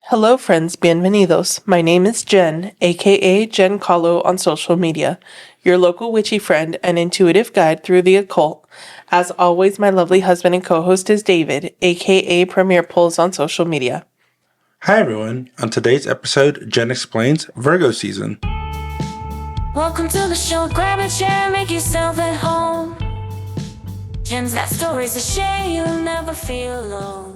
Hello, friends. Bienvenidos. My name is Jen, aka Jen Kahlo on social media, your local witchy friend and intuitive guide through the occult. As always, my lovely husband and co-host is David, aka Premier Polls on social media. Hi, everyone. On today's episode, Jen explains Virgo season. Welcome to the show. Grab a chair, make yourself at home. Jen's got stories to share. You'll never feel alone.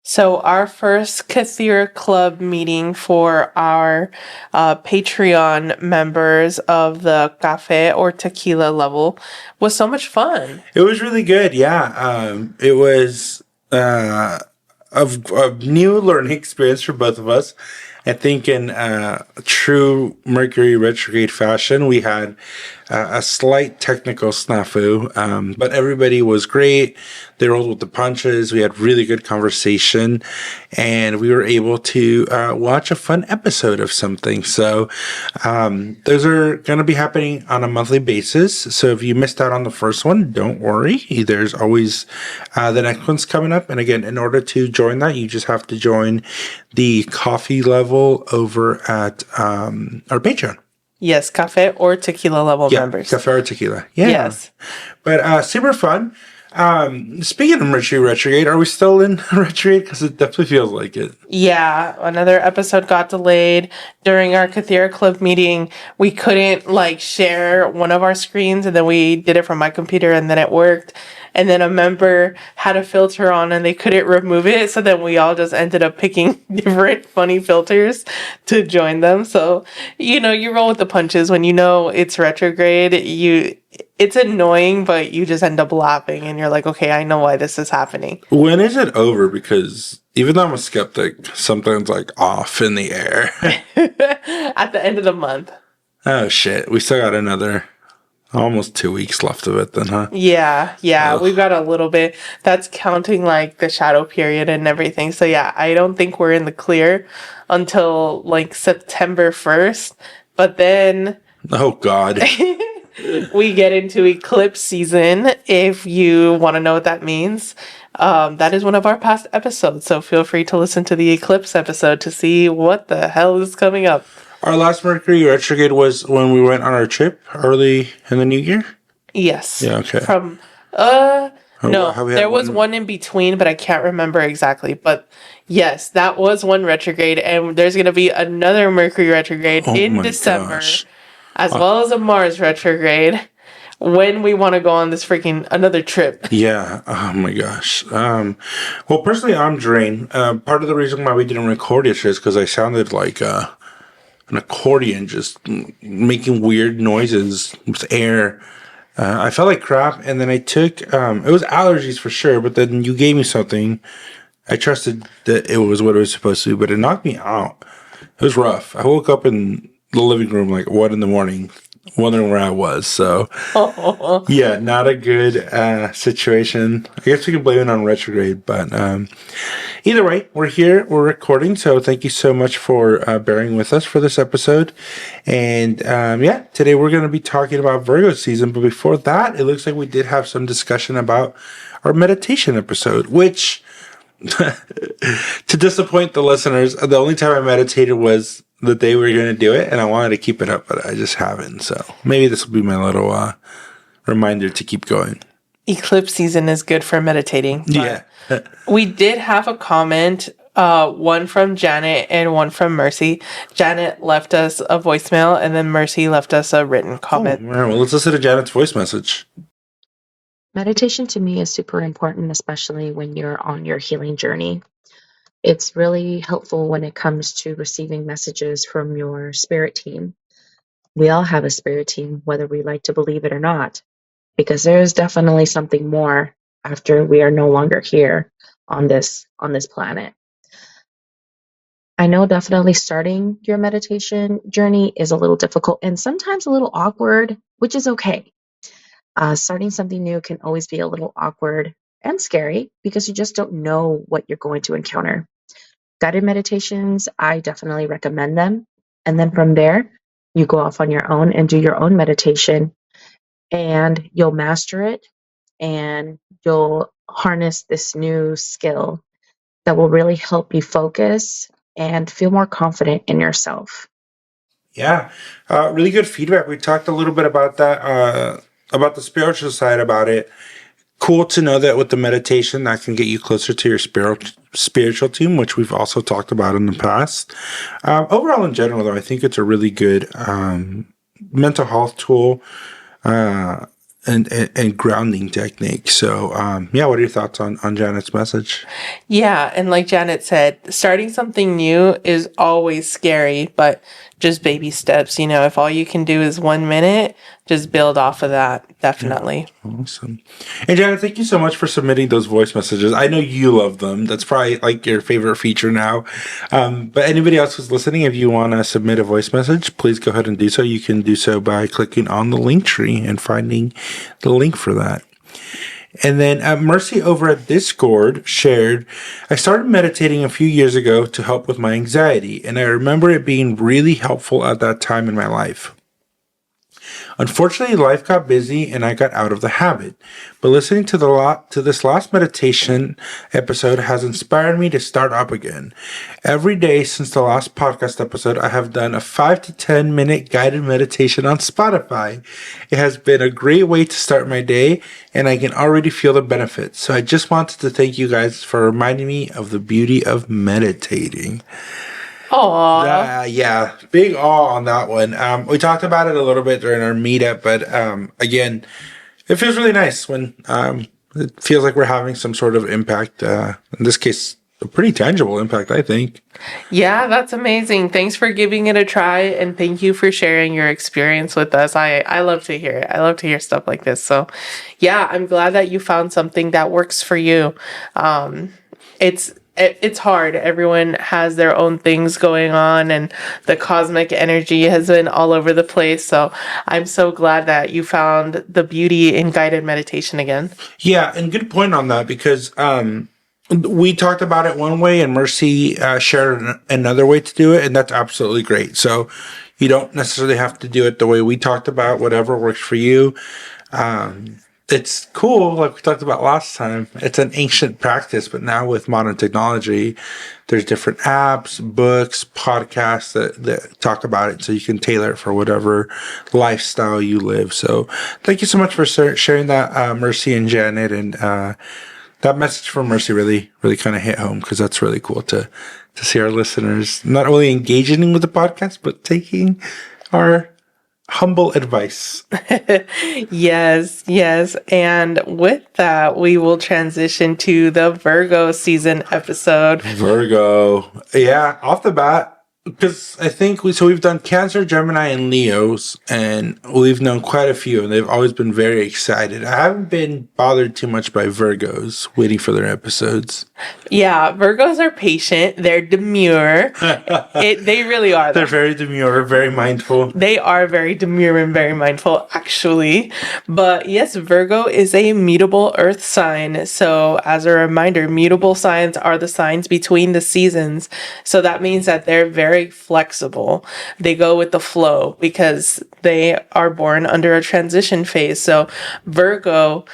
So our first Kythera Club meeting for our Patreon members of the cafe or tequila level was so much fun. It was really good, yeah. It was a new learning experience for both of us. I think in true Mercury retrograde fashion, we had a slight technical snafu, but everybody was great. They rolled with the punches. We had really good conversation, and we were able to watch a fun episode of something. So those are going to be happening on a monthly basis. So if you missed out on the first one, don't worry. There's always the next one's coming up. And again, in order to join that, you just have to join the coffee level over at our Patreon. Yes, cafe or tequila level members. Cafe or tequila. Yeah. Yes. But super fun. Speaking of Mercury retrograde, are we still in retrograde? Because it definitely feels like it. Yeah, another episode got delayed. During our Kythera Club meeting, we couldn't share one of our screens, and then we did it from my computer and then it worked. And then a member had a filter on and they couldn't remove it. So then we all just ended up picking different funny filters to join them. So, you roll with the punches. When you know it's retrograde, it's annoying, but you just end up laughing and you're like, okay, I know why this is happening. When is it over? Because even though I'm a skeptic, something's off in the air. At the end of the month. Oh, shit. We still got another almost 2 weeks left of it then, huh? Yeah. Ugh. We've got a little bit. That's counting the shadow period and everything. So yeah, I don't think we're in the clear until September 1st. But then... Oh, God. We get into eclipse season. If you want to know what that means, that is one of our past episodes. So feel free to listen to the eclipse episode to see what the hell is coming up. Our last Mercury retrograde was when we went on our trip early in the new year? Yes. Yeah, okay. There was one in between, but I can't remember exactly. But yes, that was one retrograde, and there's going to be another Mercury retrograde in December, as well as a Mars retrograde, when we want to go on this another trip. Yeah. Oh my gosh. Well, personally, I'm drained. Part of the reason why we didn't record yesterday is because I sounded like an accordion, just making weird noises with air. I felt like crap, and then I took, it was allergies for sure, but then you gave me something. I trusted that it was what it was supposed to be, but it knocked me out. It was rough. I woke up in the living room 1 a.m, wondering where I was. So, yeah, not a good situation. I guess we can blame it on retrograde, but either way, we're here, we're recording. So thank you so much for bearing with us for this episode. And today we're going to be talking about Virgo season. But before that, it looks like we did have some discussion about our meditation episode, which to disappoint the listeners, the only time I meditated was the day we were going to do it, and I wanted to keep it up, but I just haven't. So maybe this will be my little reminder to keep going. Eclipse season is good for meditating. Yeah. We did have a comment, one from Janet and one from Mercy. Janet left us a voicemail, and then Mercy left us a written comment. Oh, all right, well, let's listen to Janet's voice message. Meditation to me is super important, especially when you're on your healing journey. It's really helpful when it comes to receiving messages from your spirit team. We all have a spirit team, whether we like to believe it or not, because there is definitely something more after we are no longer here on this planet. I know definitely starting your meditation journey is a little difficult and sometimes a little awkward, which is okay. Starting something new can always be a little awkward and scary because you just don't know what you're going to encounter. Guided meditations, I definitely recommend them. And then from there, you go off on your own and do your own meditation, and you'll master it, and you'll harness this new skill that will really help you focus and feel more confident in yourself. Yeah, really good feedback. We talked a little bit about that, about the spiritual side about it. Cool to know that with the meditation, that can get you closer to your spiritual team, which we've also talked about in the past. Overall, in general, though, I think it's a really good mental health tool and grounding technique. So, yeah, what are your thoughts on Janet's message? Yeah, and like Janet said, starting something new is always scary, but just baby steps. If all you can do is 1 minute, just build off of that. Definitely. Awesome. And Janet, thank you so much for submitting those voice messages. I know you love them. That's probably like your favorite feature now. But anybody else who's listening, if you want to submit a voice message, please go ahead and do so. You can do so by clicking on the link tree and finding the link for that. And then Mercy over at Discord shared, I started meditating a few years ago to help with my anxiety, and I remember it being really helpful at that time in my life. Unfortunately, life got busy and I got out of the habit. But listening to this last meditation episode has inspired me to start up again. Every day since the last podcast episode, I have done a 5 to 10 minute guided meditation on Spotify. It has been a great way to start my day, and I can already feel the benefits. So I just wanted to thank you guys for reminding me of the beauty of meditating. Aww. Yeah, big awe on that one. We talked about it a little bit during our meetup, but again, it feels really nice when it feels like we're having some sort of impact. In this case, a pretty tangible impact, I think. Yeah, that's amazing. Thanks for giving it a try, and thank you for sharing your experience with us. I love to hear it. I love to hear stuff like this. So, yeah, I'm glad that you found something that works for you. It's hard. Everyone has their own things going on, and the cosmic energy has been all over the place. So I'm so glad that you found the beauty in guided meditation again. Yeah, and good point on that, because we talked about it one way and Mercy shared another way to do it, and that's absolutely great. So you don't necessarily have to do it the way we talked about, whatever works for you. It's cool, like we talked about last time. It's an ancient practice, but now with modern technology, there's different apps, books, podcasts that talk about it, so you can tailor it for whatever lifestyle you live. So thank you so much for sharing that, Mercy and Janet. And that message from Mercy really, really kind of hit home, because that's really cool to see our listeners not only engaging with the podcast, but taking our humble advice. Yes. And with that, we will transition to the Virgo season episode. Virgo. Yeah, off the bat, because I think we've done Cancer, Gemini, and Leos, and we've known quite a few, and they've always been very excited. I haven't been bothered too much by Virgos, waiting for their episodes. Yeah, Virgos are patient. They're demure. They really are. They're very demure, very mindful. They are very demure and very mindful, actually. But yes, Virgo is a mutable earth sign. So as a reminder, mutable signs are the signs between the seasons. So that means that they're very flexible. They go with the flow because they are born under a transition phase. So Virgo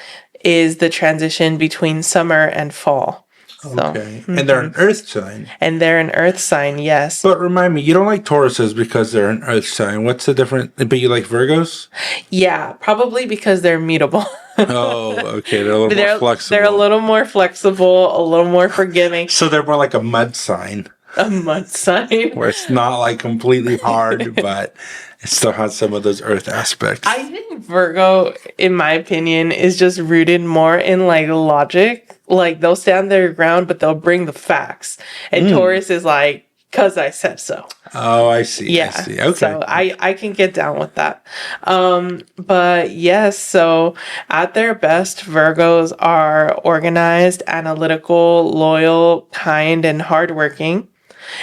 is the transition between summer and fall. Okay. And they're an earth sign. And they're an earth sign, yes. But remind me, you don't like Tauruses because they're an earth sign. What's the difference? But you like Virgos? Yeah, probably because they're mutable. Oh, okay. They're a little more flexible. They're a little more flexible, a little more forgiving. So they're more like a mud sign. A mud sign. Where it's not like completely hard, but it still has some of those earth aspects. I think Virgo, in my opinion, is just rooted more in like logic. Like they'll stand their ground, but they'll bring the facts. And Taurus is like, because I said so. Oh, I see. Yeah. I see. Okay. So I can get down with that. But yes, so at their best, Virgos are organized, analytical, loyal, kind, and hardworking.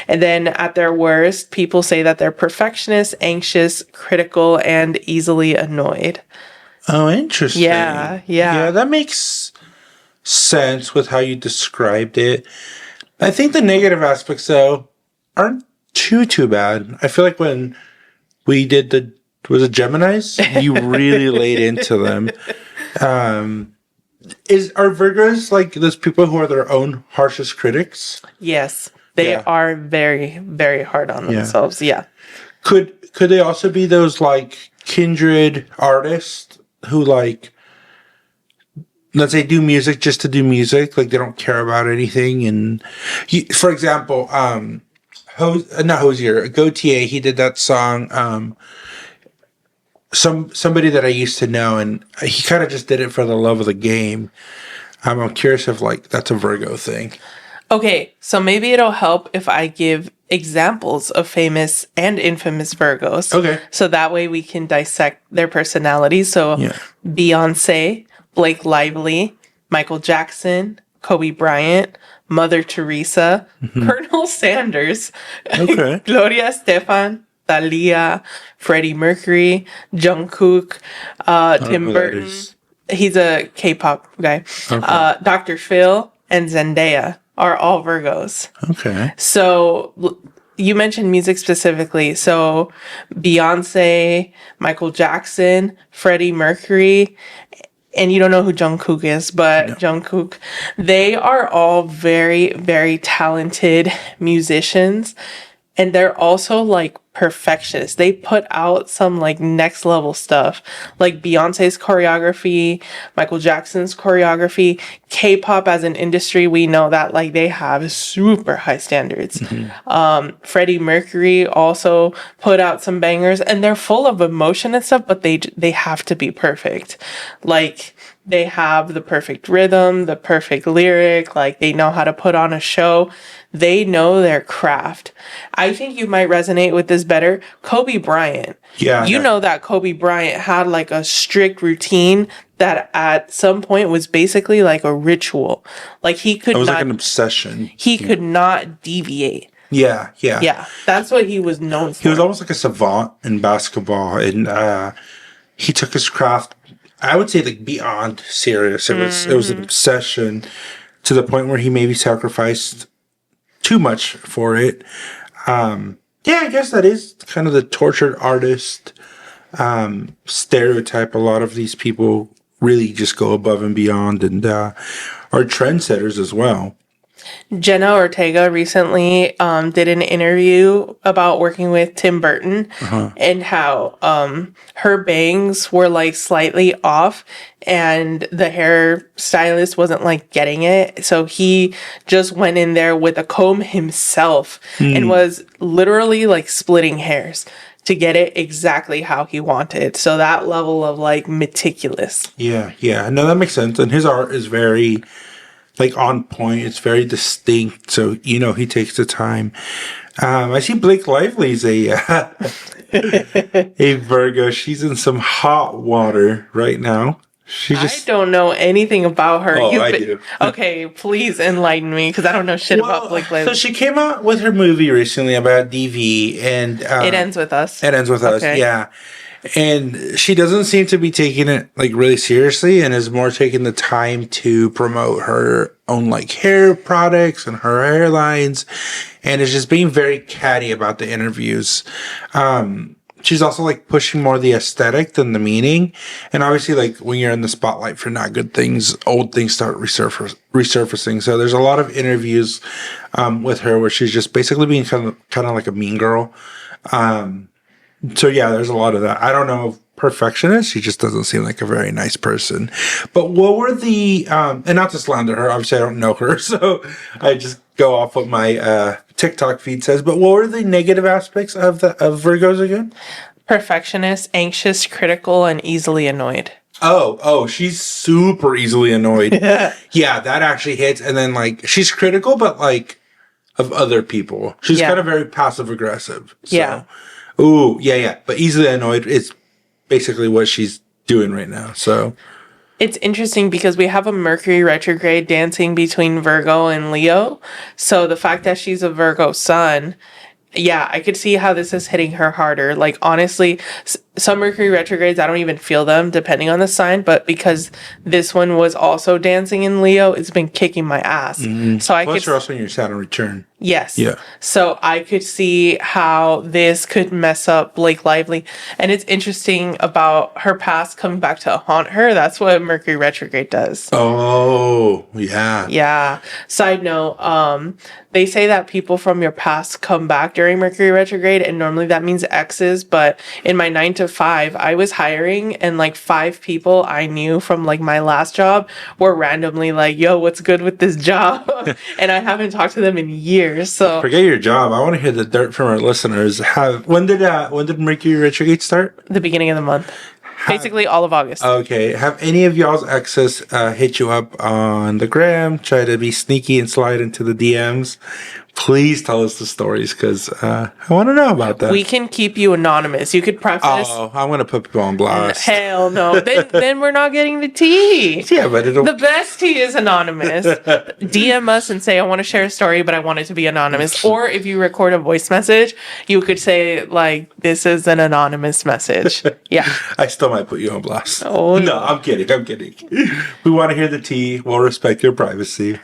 And then at their worst, people say that they're perfectionist, anxious, critical, and easily annoyed. Oh, interesting. Yeah. Yeah, that makes sense with how you described it. I think the negative aspects, though, aren't too bad. I feel like when we did was it Geminis? You really laid into them. Are Virgos like those people who are their own harshest critics? Yes, they Yeah. are very, very hard on themselves. Yeah. Could they also be those like kindred artists who like, let's say, do music just to do music, like they don't care about anything? And for example, not Hosier, Gautier, he did that song. Somebody that I used to know, and he kind of just did it for the love of the game. I'm curious if like that's a Virgo thing. Okay, so maybe it'll help if I give examples of famous and infamous Virgos. Okay. So that way we can dissect their personalities. So Yeah. Beyonce, Blake Lively, Michael Jackson, Kobe Bryant, Mother Teresa, Colonel Sanders, Okay. Gloria Estefan, Thalia, Freddie Mercury, Jungkook, Tim who that Burton. is. He's a K-pop guy. Okay. Dr. Phil and Zendaya are all Virgos. Okay. So you mentioned music specifically. So Beyonce, Michael Jackson, Freddie Mercury, and you don't know who Jungkook is, but Jungkook, they are all very, very talented musicians. And they're also like perfectionists. They put out some like next level stuff, like Beyonce's choreography, Michael Jackson's choreography, K-pop as an industry. We know that like they have super high standards. Freddie Mercury also put out some bangers, and they're full of emotion and stuff, but they have to be perfect. Like they have the perfect rhythm, the perfect lyric, like they know how to put on a show. They know their craft. I think you might resonate with this better. Kobe Bryant. Yeah. You know that Kobe Bryant had like a strict routine that at some point was basically like a ritual. Like he could It was not, like an obsession. he could not deviate. Yeah. Yeah. That's what he was known for. He was almost like a savant in basketball, and he took his craft, I would say, like beyond serious. It was an obsession to the point where he maybe sacrificed too much for it. Yeah, I guess that is kind of the tortured artist stereotype. A lot of these people really just go above and beyond and are trendsetters as well. Jenna Ortega recently did an interview about working with Tim Burton and how her bangs were like slightly off and the hairstylist wasn't like getting it. So he just went in there with a comb himself and was literally like splitting hairs to get it exactly how he wanted. So that level of like meticulous. Yeah. No, that makes sense. And his art is very like on point. It's very distinct. So, he takes the time. I see Blake Lively's a Virgo. She's in some hot water right now. I don't know anything about her. Oh, I do. Okay, please enlighten me because I don't know shit about Blake Lively. So she came out with her movie recently about DV, and It Ends With Us. It Ends With Us, Okay. yeah. And she doesn't seem to be taking it like really seriously, and is more taking the time to promote her own like hair products and her hairlines, and is just being very catty about the interviews. She's also like pushing more the aesthetic than the meaning, and obviously like when you're in the spotlight for not good things, old things start resurfacing. So there's a lot of interviews with her where she's just basically being kind of like a mean girl. So yeah, there's a lot of that. I don't know if perfectionist. She just doesn't seem like a very nice person. But what were the and not to slander her, obviously I don't know her, so I just go off what my TikTok feed says. But what were the negative aspects of Virgos again? Perfectionist, anxious, critical, and easily annoyed. Oh, she's super easily annoyed. Yeah, that actually hits. And then like she's critical, but like of other people. She's kind of very passive aggressive. So. Yeah. Ooh, yeah. But easily annoyed is basically what she's doing right now. So it's interesting because we have a Mercury retrograde dancing between Virgo and Leo. So the fact that she's a Virgo sun, yeah, I could see how this is hitting her harder. Like honestly, some Mercury retrogrades, I don't even feel them depending on the sign, but because this one was also dancing in Leo, it's been kicking my ass. So I Plus, could, you're also in your Saturn return. yes. Yeah. So I could see how this could mess up Blake Lively. And it's interesting about her past coming back to haunt her. That's what Mercury retrograde does. Oh, yeah. Yeah. Side note, they say that people from your past come back during Mercury retrograde, and normally that means exes, but in my 9 to 5, I was hiring, and like 5 people I knew from like my last job were randomly like, yo, what's good with this job? And I haven't talked to them in years. So Forget your job. I want to hear the dirt from our listeners. When did Mercury retrograde start? the beginning of the month. Basically all of August. Okay. Have any of y'all's exes hit you up on the gram, try to be sneaky and slide into the DMs? Please tell us the stories, because I want to know about that. We can keep you anonymous. You could preface. Oh, I'm going to put people on blast. Hell no. Then we're not getting the tea. Yeah, but it'll... The best tea is anonymous. DM us and say, I want to share a story, but I want it to be anonymous. Or if you record a voice message, you could say, like, this is an anonymous message. Yeah. I still might put you on blast. Oh, no, I'm kidding. We want to hear the tea. We'll respect your privacy.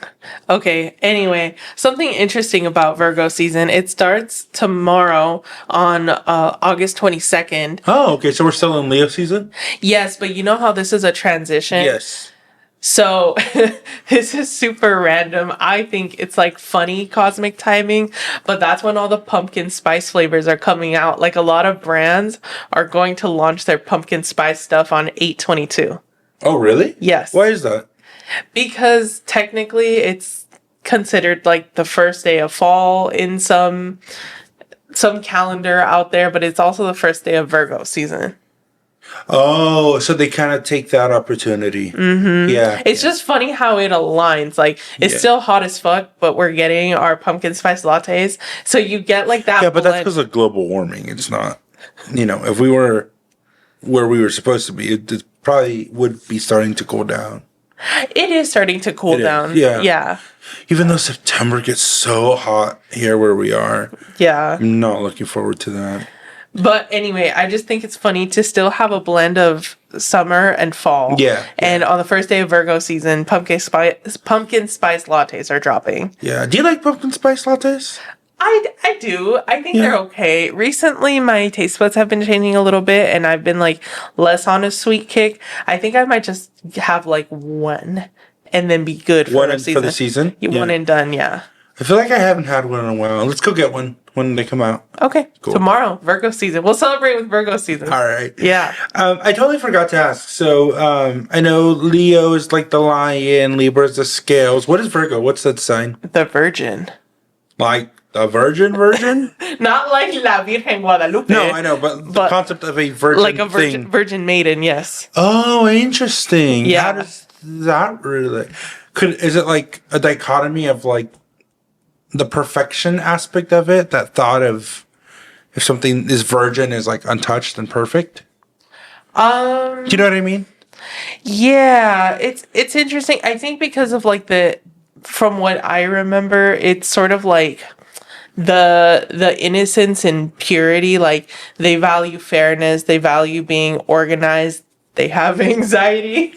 Okay. Anyway, something interesting about Virgo season. It starts tomorrow on August 22nd. Oh, okay. So we're still in Leo season? Yes, but you know how this is a transition? Yes. So this is super random. I think it's like funny cosmic timing, but that's when all the pumpkin spice flavors are coming out. Like a lot of brands are going to launch their pumpkin spice stuff on 8/22. Oh, really? Yes. Why is that? Because technically it's considered like the first day of fall in some calendar out there, but it's also the first day of Virgo season. Oh, so they kind of take that opportunity. Mm-hmm. Yeah. It's just funny how it aligns. Like, it's still hot as fuck, but we're getting our pumpkin spice lattes. So you get like that. Yeah, but that's blend. because of global warming. It's not, if we were where we were supposed to be, it probably would be starting to cool down. It is starting to cool down. Yeah. Yeah. Even though September gets so hot here where we are, Yeah. I'm not looking forward to that. But anyway, I just think it's funny to still have a blend of summer and fall. Yeah. And on the first day of Virgo season, pumpkin spice lattes are dropping. Yeah. Do you like pumpkin spice lattes? I do. I think they're okay. Recently, my taste buds have been changing a little bit, and I've been like less on a sweet kick. I think I might just have like one and then be good for the season. For the season? One and done, yeah. I feel like I haven't had one in a while. Let's go get one when they come out. Okay. Cool. Tomorrow, Virgo season. We'll celebrate with Virgo season. All right. Yeah. I totally forgot to ask. So I know Leo is like the lion, Libra is the scales. What is Virgo? What's that sign? The Virgin. Like the virgin? Not like La Virgen Guadalupe. No, I know, but the concept of a virgin like a virgin maiden, yes. Oh, interesting. Yeah. How does that really... Is it like a dichotomy of like the perfection aspect of it? That thought of if something is virgin is like untouched and perfect? Do you know what I mean? Yeah, it's interesting. I think because of like from what I remember, it's sort of like the innocence and purity. Like they value fairness, they value being organized. They have anxiety.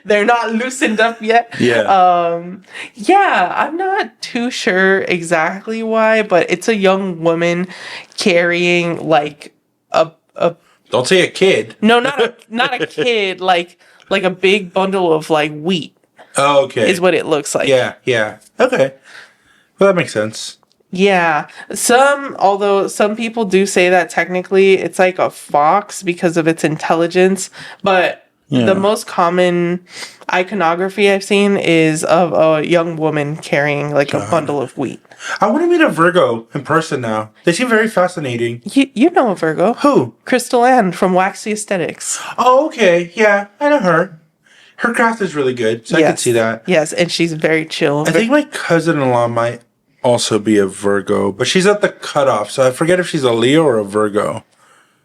They're not loosened up yet. Yeah. Yeah, I'm not too sure exactly why, but it's a young woman carrying like a Don't say a kid. no, not a kid, like a big bundle of like wheat. Oh, okay. Is what it looks like. Yeah. Okay. Well, that makes sense. Yeah. Although some people do say that technically it's like a fox because of its intelligence, but the most common iconography I've seen is of a young woman carrying like a bundle of wheat. I want to meet a Virgo in person now. They seem very fascinating. You know a Virgo. Who? Crystal Ann from Waxy Aesthetics. Oh, okay. Yeah, I know her. Her craft is really good, so I can see that. Yes, and she's very chill. I think my cousin-in-law might also be a Virgo, but she's at the cutoff, so I forget if she's a Leo or a Virgo.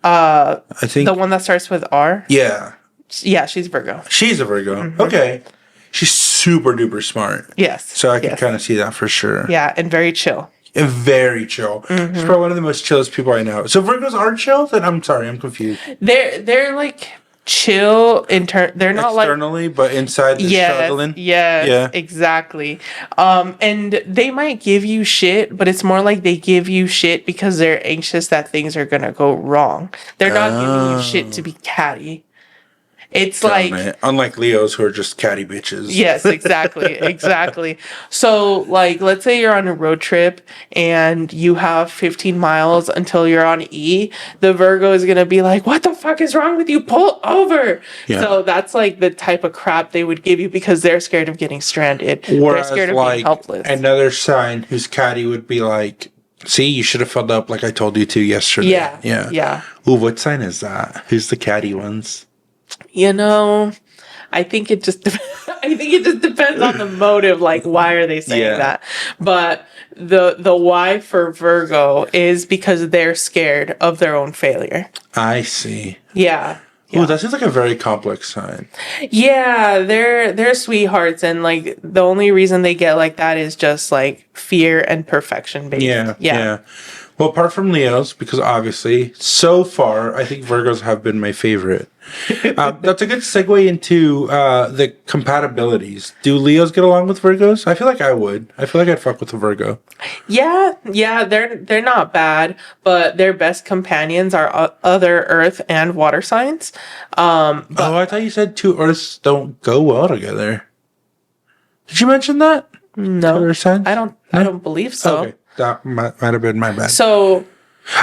I think the one that starts with R? Yeah. Yeah, she's Virgo. She's a Virgo. Mm-hmm. Okay. She's super duper smart. Yes. So I can kind of see that for sure. Yeah, and very chill. Very chill. She's probably one of the most chillest people I know. So Virgos are chill? Then I'm sorry, I'm confused. They're like chill they're not like Externally, but inside they're struggling. Yes, Yeah. exactly. And they might give you shit, but it's more like they give you shit because they're anxious that things are gonna go wrong. They're not giving you shit to be catty. It's Darn like it. Unlike Leos who are just catty bitches. yes, exactly, exactly. So, like, let's say you're on a road trip and you have 15 miles until you're on E. The Virgo is gonna be like, "What the fuck is wrong with you? Pull over!" Yeah. So that's like the type of crap they would give you because they're scared of getting stranded. Whereas, they're scared of being helpless. another sign who's catty would be like, see, you should have filled up like I told you to yesterday. Yeah. Ooh, what sign is that? Who's the catty ones? You know, I think it just I think it just depends on the motive. Like, why are they saying that? But the why for Virgo is because they're scared of their own failure. I see. Yeah. Ooh, that seems like a very complex sign. Yeah, they're sweethearts, and like the only reason they get like that is just like fear and perfection based. Yeah. Well, apart from Leos, because obviously, so far, I think Virgos have been my favorite. That's a good segue into the compatibilities. Do Leos get along with Virgos? I feel like I would. I feel like I'd fuck with a Virgo. Yeah, they're not bad, but their best companions are other earth and water signs. I thought you said two Earths don't go well together. Did you mention that? No, Earth signs? I don't believe so. Okay, that might have been my bad. So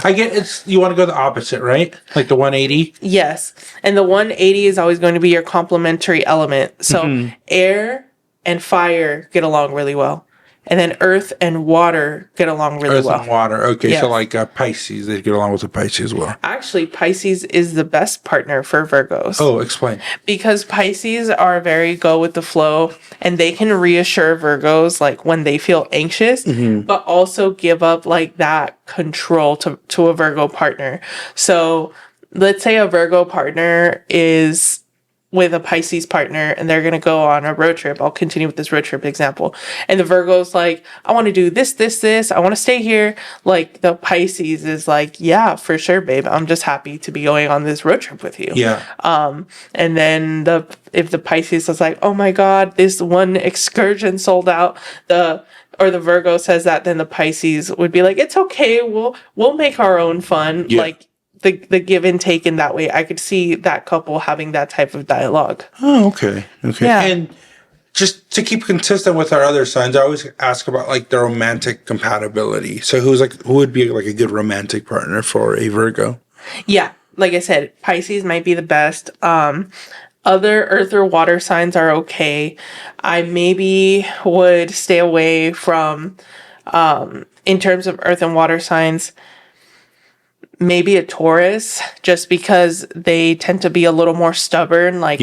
I get you want to go the opposite, right? Like the 180? yes, and the 180 is always going to be your complementary element. So air and fire get along really well. And then earth and water get along really well. Earth and water. Okay, Yes. so like Pisces, they get along with the Pisces as well. Actually, Pisces is the best partner for Virgos. Oh, explain. Because Pisces are very go with the flow and they can reassure Virgos like when they feel anxious, but also give up like that control to a Virgo partner. So let's say a Virgo partner is with a Pisces partner and they're going to go on a road trip. I'll continue with this road trip example. And the Virgo's like, I want to do this. I want to stay here. Like the Pisces is like, yeah, for sure, babe. I'm just happy to be going on this road trip with you. Yeah. And then if the Pisces is like, oh my God, this one excursion sold out, the Virgo says that, then the Pisces would be like, it's okay. We'll make our own fun. Yeah. Like, the give and take in that way. I could see that couple having that type of dialogue. Oh, okay. Yeah. And just to keep consistent with our other signs, I always ask about like the romantic compatibility. So who would be like a good romantic partner for a Virgo? Yeah. Like I said, Pisces might be the best. Other earth or water signs are okay. I maybe would stay away from, in terms of earth and water signs, maybe a Taurus, just because they tend to be a little more stubborn, like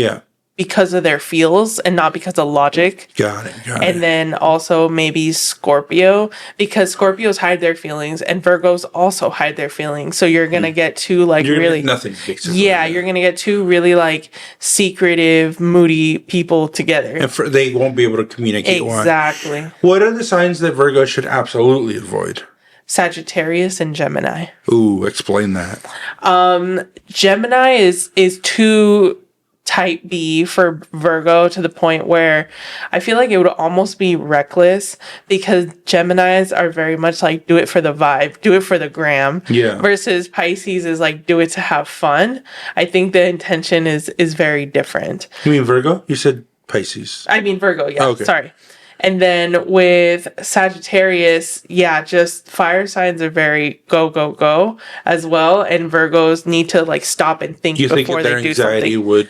because of their feels and not because of logic. Got it. And then also maybe Scorpio, because Scorpios hide their feelings and Virgos also hide their feelings. So you're gonna get two like really nothing basically. Yeah, you're gonna get two really like secretive, moody people together. And they won't be able to communicate. Exactly. What are the signs that Virgo should absolutely avoid? Sagittarius and Gemini. Ooh, explain that. Gemini is too type B for Virgo to the point where I feel like it would almost be reckless, because Geminis are very much like do it for the vibe, do it for the gram. Yeah. Versus Pisces is like do it to have fun. I think the intention is very different. You mean Virgo? You said Pisces. I mean Virgo, yeah. Okay. Sorry. And then with Sagittarius, yeah, just fire signs are very go as well. And Virgos need to like stop and think You think before that their they do anxiety something. would?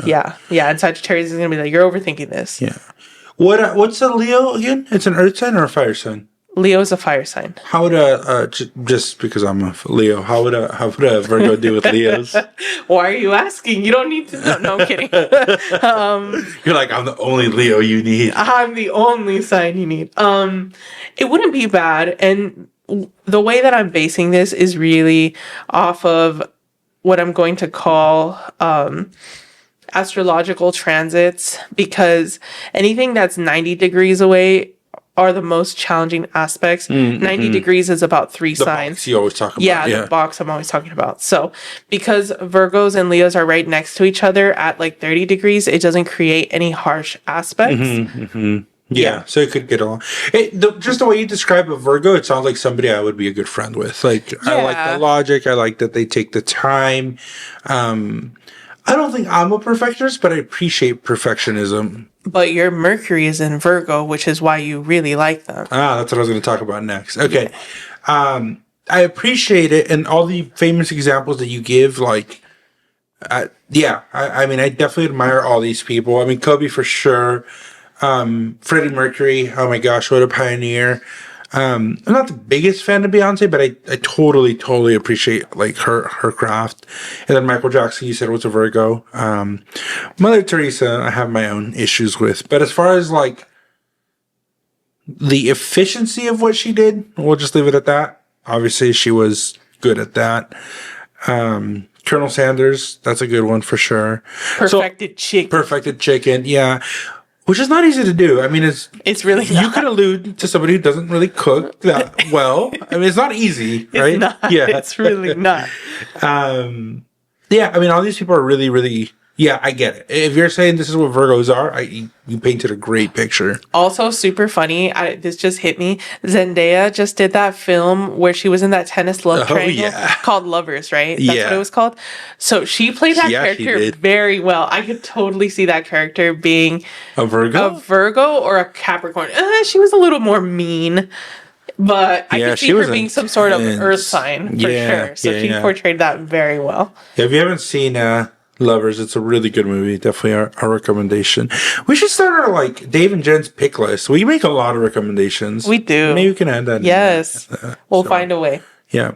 Yeah. And Sagittarius is going to be like, you're overthinking this. Yeah. What's a Leo again? It's an earth sign or a fire sign? Leo is a fire sign. How would just because I'm a Leo, how would a Virgo do with Leos? Why are you asking? You don't need to know. No, I'm kidding. You're like, I'm the only Leo you need. I'm the only sign you need. It wouldn't be bad. And the way that I'm basing this is really off of what I'm going to call astrological transits, because anything that's 90 degrees away are the most challenging aspects. 90 degrees is about three The signs. box you always talk about. Yeah, the box I'm always talking about. So because Virgos and Leos are right next to each other at like 30 degrees, it doesn't create any harsh aspects. Yeah, so it could get along. Just the way you describe a Virgo, it sounds like somebody I would be a good friend with. Like, I like the logic. I like that they take the time. I don't think I'm a perfectionist, but I appreciate perfectionism. But your Mercury is in Virgo, which is why you really like them. That's what I was going to talk about next. Okay. I appreciate it. And all the famous examples that you give, like, I mean, I definitely admire all these people. I mean, Kobe for sure. Freddie Mercury, oh my gosh, what a pioneer. I'm not the biggest fan of Beyonce, but I totally appreciate like her craft. And then Michael Jackson, you said was a Virgo. Mother Teresa, I have my own issues with. But as far as like the efficiency of what she did, we'll just leave it at that. Obviously, she was good at that. Colonel Sanders, that's a good one for sure. Perfected chicken, yeah. Which is not easy to do. I mean, it's really not. You could allude to somebody who doesn't really cook that well. I mean, it's not easy, right? It's not. Yeah, it's really not. Yeah, I mean, all these people are really, really. Yeah, I get it. If you're saying this is what Virgos are, you painted a great picture. Also, super funny. This just hit me. Zendaya just did that film where she was in that tennis love triangle called Lovers, right? That's what it was called. So she played that character very well. I could totally see that character being a Virgo or a Capricorn. She was a little more mean. But I could see her being some sort of earth sign for sure. So she portrayed that very well. Yeah, if you haven't seen Lovers, it's a really good movie. Definitely our recommendation. We should start our like Dave and Jen's pick list. We make a lot of recommendations. We do. Maybe we can add that. Yes, we'll find a way. Yeah.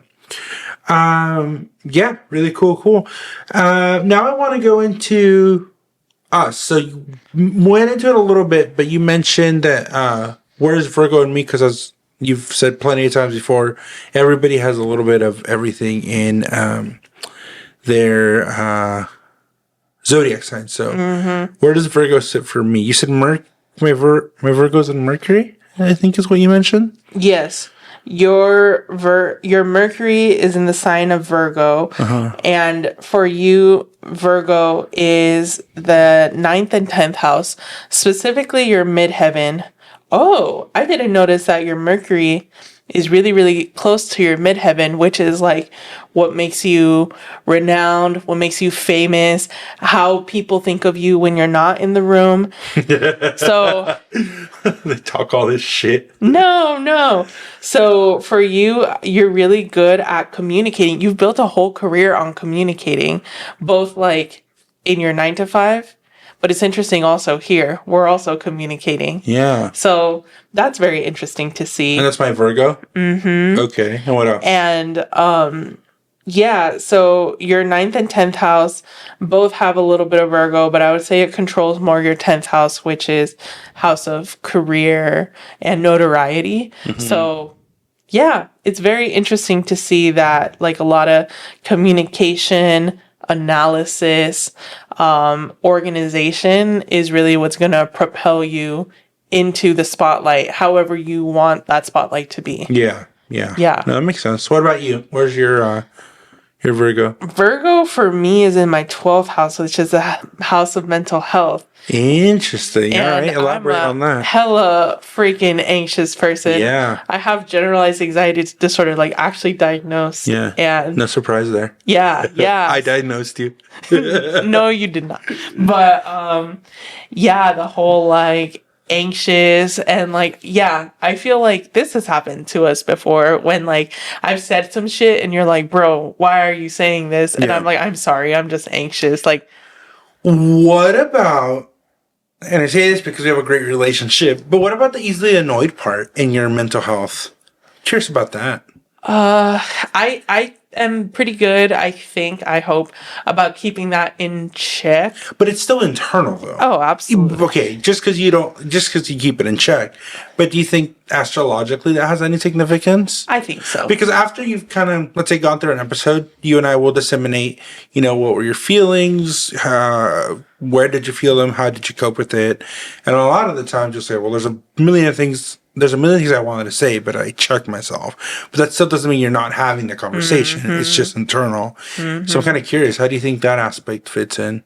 Yeah. Really cool. Now I want to go into us. So you went into it a little bit, but you mentioned that where's Virgo and me? Because as you've said plenty of times before, everybody has a little bit of everything in their Zodiac sign. So where does Virgo sit for me? You said my Virgo's in Mercury, I think is what you mentioned. Yes. Your Mercury is in the sign of Virgo. And for you, Virgo is the 9th and 10th house, specifically your midheaven. Oh, I didn't notice that your Mercury is really, really close to your midheaven, which is like what makes you renowned, what makes you famous, how people think of you when you're not in the room. So they talk all this shit. No. So for you, you're really good at communicating. You've built a whole career on communicating, both like in your 9 to 5. But it's interesting also here, we're also communicating. Yeah. So that's very interesting to see. And that's my Virgo? Mm-hmm. Okay. And what else? And so your 9th and 10th house both have a little bit of Virgo, but I would say it controls more your 10th house, which is house of career and notoriety. So yeah, it's very interesting to see that like a lot of communication, analysis, organization is really what's going to propel you into the spotlight, however you want that spotlight to be. Yeah. No, that makes sense. What about you? Where's your Virgo? Virgo for me is in my 12th house, which is the house of mental health. Interesting. And all right, elaborate on that. Hella freaking anxious person. Yeah. I have generalized anxiety disorder, like actually diagnosed. Yeah. And no surprise there. Yeah. I diagnosed you. No, you did not. But the whole like anxious and like I feel like this has happened to us before when like I've said some shit and you're like, bro, why are you saying this? And I'm like, I'm sorry, I'm just anxious. Like, what about, and I say this because we have a great relationship, but what about the easily annoyed part in your mental health? Curious about that. I am pretty good, I hope, about keeping that in check. But it's still internal, though. Oh, absolutely. Okay, just because you keep it in check. But do you think astrologically that has any significance? I think so. Because after you've kind of, let's say, gone through an episode, you and I will disseminate, what were your feelings? Where did you feel them? How did you cope with it? And a lot of the times you'll say, well, there's a million things there's a million things I wanted to say, but I checked myself. But that still doesn't mean you're not having the conversation. It's just internal. So I'm kind of curious, how do you think that aspect fits in?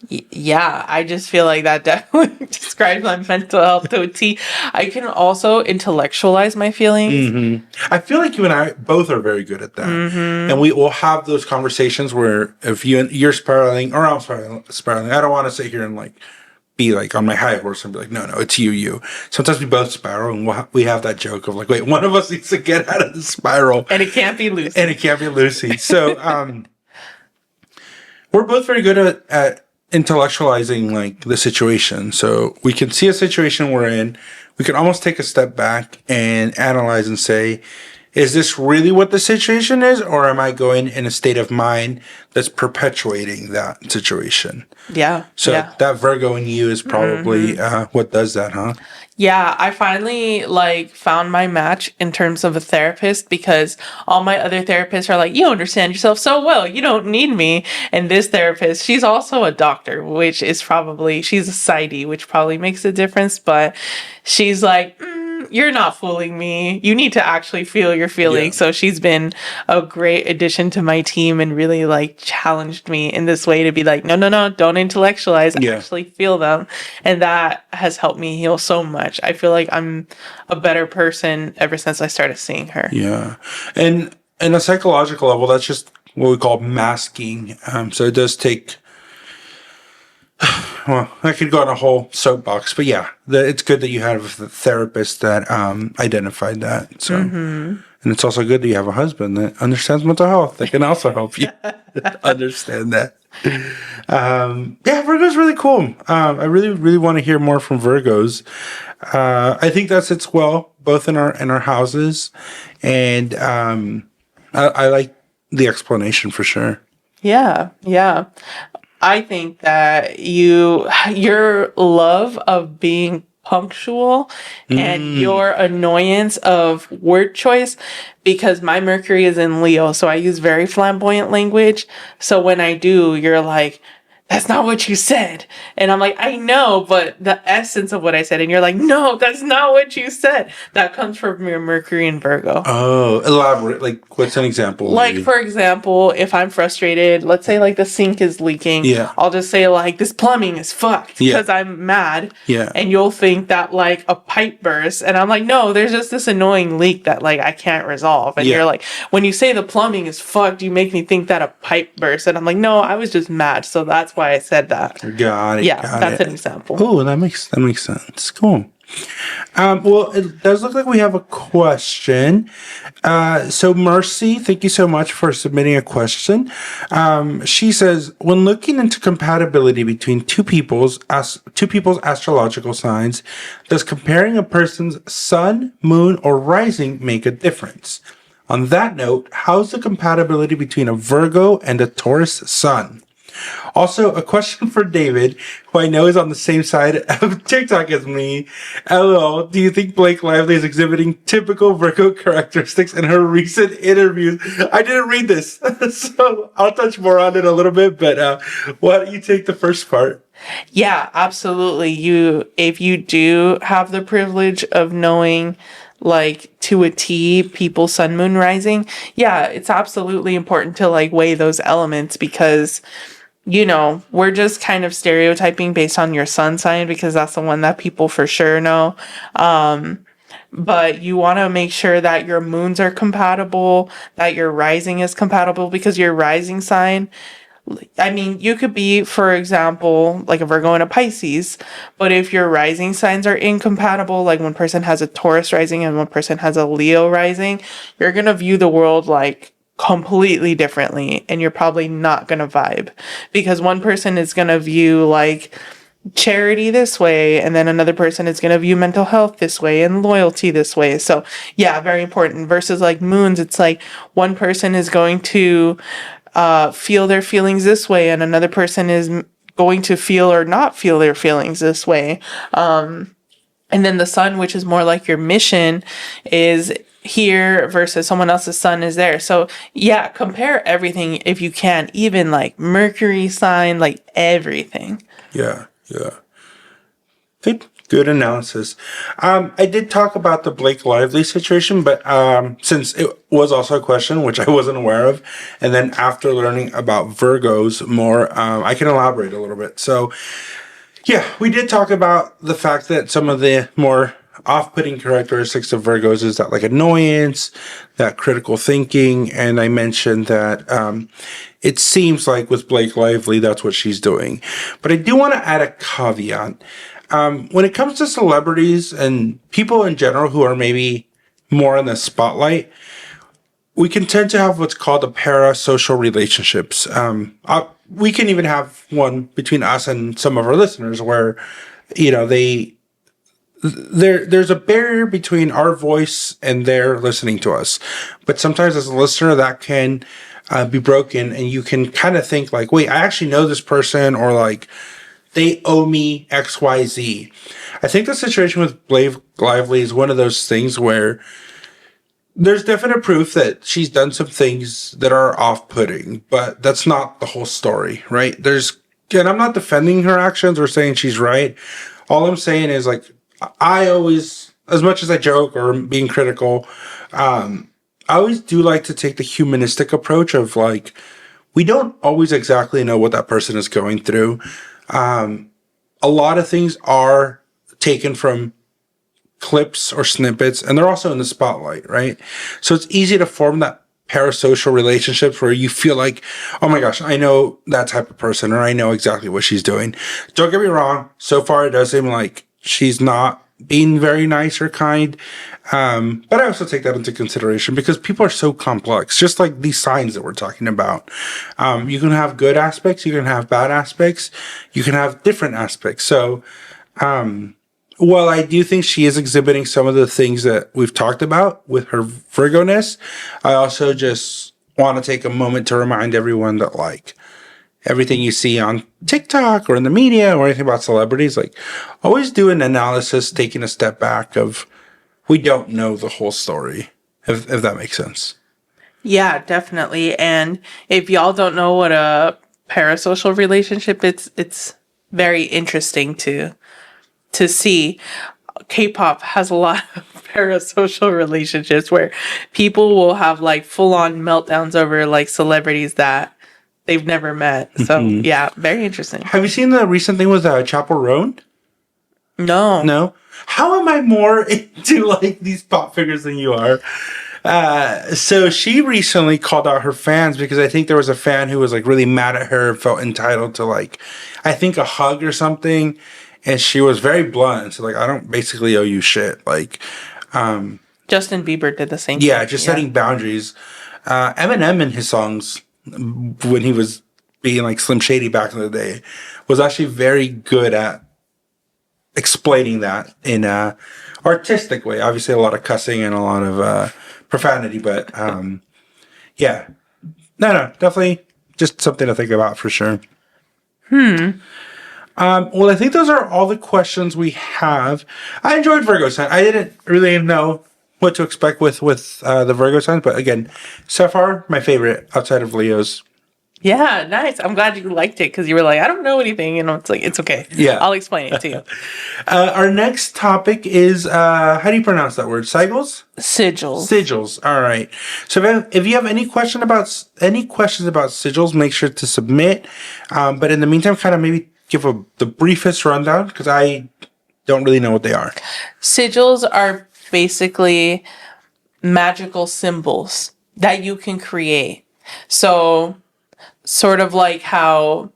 Yeah, I just feel like that definitely describes my mental health to a T. I can also intellectualize my feelings. I feel like you and I both are very good at that. And we will have those conversations where if you're spiraling or I'm spiraling, I don't want to sit here and like be like on my high horse and be like, no, it's you. Sometimes we both spiral and we have that joke of like, wait, one of us needs to get out of the spiral. And it can't be Lucy. So we're both very good at intellectualizing like the situation. So we can see a situation we're in. We can almost take a step back and analyze and say, is this really what the situation is? Or am I going in a state of mind that's perpetuating that situation? Yeah. So that Virgo in you is probably what does that, huh? Yeah, I finally like found my match in terms of a therapist because all my other therapists are like, you understand yourself so well, you don't need me. And this therapist, she's also a doctor, which is probably, she's a PsyD, which probably makes a difference. But she's like, you're not fooling me. You need to actually feel your feelings. So she's been a great addition to my team and really like challenged me in this way to be like, no, don't intellectualize, actually feel them. And that has helped me heal so much. I feel like I'm a better person ever since I started seeing her. Yeah. And in a psychological level, that's just what we call masking. So it does take, well, I could go on a whole soapbox, but yeah, it's good that you have a therapist that identified that. So, and it's also good that you have a husband that understands mental health that can also help you understand that. Yeah, Virgo's really cool. I really, really want to hear more from Virgos. I think that sits well both in our houses, and I like the explanation for sure. Yeah. I think that your love of being punctual and your annoyance of word choice, because my Mercury is in Leo, so I use very flamboyant language. So when I do, you're like, that's not what you said. And I'm like, I know, but the essence of what I said. And you're like, no, that's not what you said. That comes from your Mercury and Virgo. Oh, elaborate. Like, what's an example? Like, for example, if I'm frustrated, let's say like the sink is leaking. Yeah. I'll just say like, this plumbing is fucked because I'm mad. Yeah. And you'll think that like a pipe burst. And I'm like, no, there's just this annoying leak that like I can't resolve. And you're like, when you say the plumbing is fucked, you make me think that a pipe burst. And I'm like, no, I was just mad. So that's why I said that. Got it. Yeah, that's an example. Oh, that makes sense. Cool. Well, it does look like we have a question. So Mercy, thank you so much for submitting a question. She says, when looking into compatibility between two people's astrological signs, does comparing a person's sun, moon, or rising make a difference? On that note, how's the compatibility between a Virgo and a Taurus sun? Also, a question for David, who I know is on the same side of TikTok as me. LOL, do you think Blake Lively is exhibiting typical Virgo characteristics in her recent interviews? I didn't read this, so I'll touch more on it a little bit, but why don't you take the first part? Yeah, absolutely. If you do have the privilege of knowing like to a T people's sun, moon, rising, yeah, it's absolutely important to like weigh those elements because we're just kind of stereotyping based on your sun sign because that's the one that people for sure know. But you want to make sure that your moons are compatible, that your rising is compatible because your rising sign, I mean, you could be, for example, like a Virgo and a Pisces, but if your rising signs are incompatible, like one person has a Taurus rising and one person has a Leo rising, you're going to view the world like completely differently and you're probably not going to vibe because one person is going to view like charity this way and then another person is going to view mental health this way and loyalty this way. So yeah, very important. Versus like moons, it's like one person is going to feel their feelings this way and another person is going to feel or not feel their feelings this way. And then the sun, which is more like your mission, is here versus someone else's sun is there. So yeah, compare everything if you can, even like Mercury sign, like everything. Yeah. Good Good analysis. I did talk about the Blake Lively situation, but since it was also a question which I wasn't aware of, and then after learning about Virgos more, I can elaborate a little bit. So, yeah, we did talk about the fact that some of the more off-putting characteristics of Virgos is that like annoyance, that critical thinking, and I mentioned that it seems like with Blake Lively, that's what she's doing. But I do want to add a caveat. When it comes to celebrities and people in general who are maybe more in the spotlight, we can tend to have what's called a parasocial relationships. We can even have one between us and some of our listeners where, you know, there's a barrier between our voice and their listening to us. But sometimes as a listener, that can be broken, and you can kind of think like, wait, I actually know this person, or like, they owe me XYZ. I think the situation with Blake Lively is one of those things where there's definite proof that she's done some things that are off-putting, but that's not the whole story, right? And I'm not defending her actions or saying she's right. All I'm saying is like, I always, as much as I joke or being critical, I always do like to take the humanistic approach of like, we don't always exactly know what that person is going through. A lot of things are taken from clips or snippets, and they're also in the spotlight, right? So it's easy to form that parasocial relationships where you feel like, oh my gosh, I know that type of person, or I know exactly what she's doing. Don't get me wrong. So far, it does seem like she's not being very nice or kind. But I also take that into consideration because people are so complex, just like these signs that we're talking about. You can have good aspects, you can have bad aspects, you can have different aspects. So, while I do think she is exhibiting some of the things that we've talked about with her Virgo-ness, I also just want to take a moment to remind everyone that like, everything you see on TikTok or in the media or anything about celebrities, like always do an analysis, taking a step back of, we don't know the whole story, if that makes sense. Yeah, definitely. And if y'all don't know what a parasocial relationship is, it's very interesting to see. K-pop has a lot of parasocial relationships where people will have like full-on meltdowns over like celebrities that they've never met. So yeah, very interesting. Have you seen the recent thing with Chapel Roan? No. No? How am I more into like these pop figures than you are? So she recently called out her fans because I think there was a fan who was like really mad at her, felt entitled to like, I think a hug or something. And she was very blunt. So like, I don't basically owe you shit. Like, Justin Bieber did the same yeah, thing. just setting boundaries. Eminem in his songs, when he was being like Slim Shady back in the day, was actually very good at explaining that in a artistic way. Obviously a lot of cussing and a lot of profanity, but yeah. No, definitely just something to think about for sure. Well, I think those are all the questions we have. I enjoyed Virgo sign. I didn't really know what to expect with the Virgo signs, but again, so far my favorite outside of Leo's. Yeah, nice. I'm glad you liked it because you were like, I don't know anything. You know, it's like, it's okay. Yeah. I'll explain it to you. Our next topic is, how do you pronounce that word? Sigils? Sigils. Sigils. All right. So if you have any questions about sigils, make sure to submit. But in the meantime, kind of maybe give the briefest rundown because I don't really know what they are. Sigils are basically magical symbols that you can create. So, sort of like how,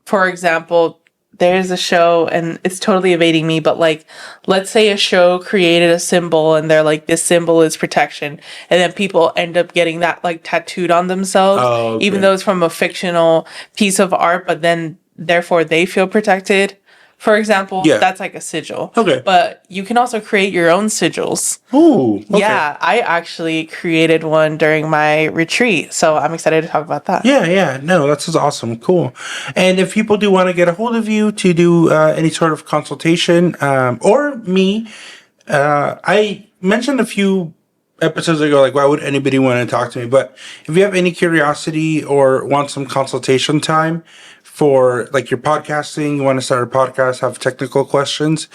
for example, there's a show, and it's totally evading me, but like, let's say a show created a symbol and they're like, this symbol is protection. And then people end up getting that like tattooed on themselves, even though it's from a fictional piece of art, but then therefore they feel protected. For example, that's like a sigil. Okay. But you can also create your own sigils. Ooh. Okay. Yeah, I actually created one during my retreat. So I'm excited to talk about that. Yeah. No, that's awesome. Cool. And if people do want to get a hold of you to do any sort of consultation, or me, I mentioned a few episodes ago, like, why would anybody want to talk to me? But if you have any curiosity or want some consultation time, for like your podcasting, you want to start a podcast, have technical questions.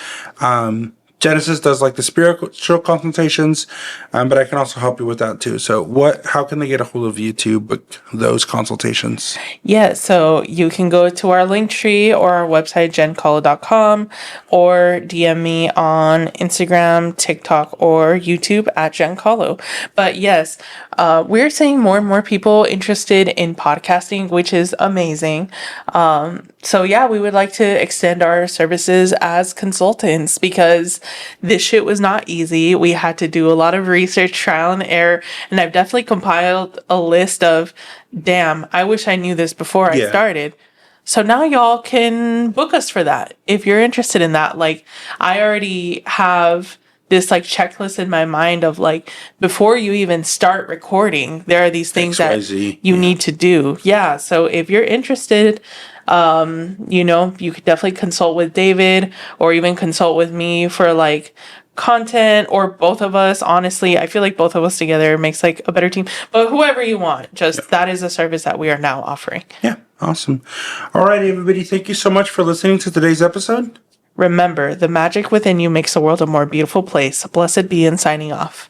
Genesis does like the spiritual consultations, but I can also help you with that too. So how can they get a hold of you to book those consultations? Yeah, so you can go to our link tree or our website, jencolo.com, or DM me on Instagram, TikTok, or YouTube at jencolo. But yes, we're seeing more and more people interested in podcasting, which is amazing. So yeah, we would like to extend our services as consultants because this shit was not easy. We had to do a lot of research, trial and error, and I've definitely compiled a list of, damn, I wish I knew this before I started. So now y'all can book us for that if you're interested in that. Like, I already have this like checklist in my mind of like, before you even start recording, there are these things XYZ, that you need to do. Yeah. So if you're interested, you could definitely consult with David or even consult with me for like content, or both of us. Honestly, I feel like both of us together makes like a better team, but whoever you want, that is a service that we are now offering. Yeah. Awesome. All right, everybody. Thank you so much for listening to today's episode. Remember, the magic within you makes the world a more beautiful place. Blessed be, and signing off.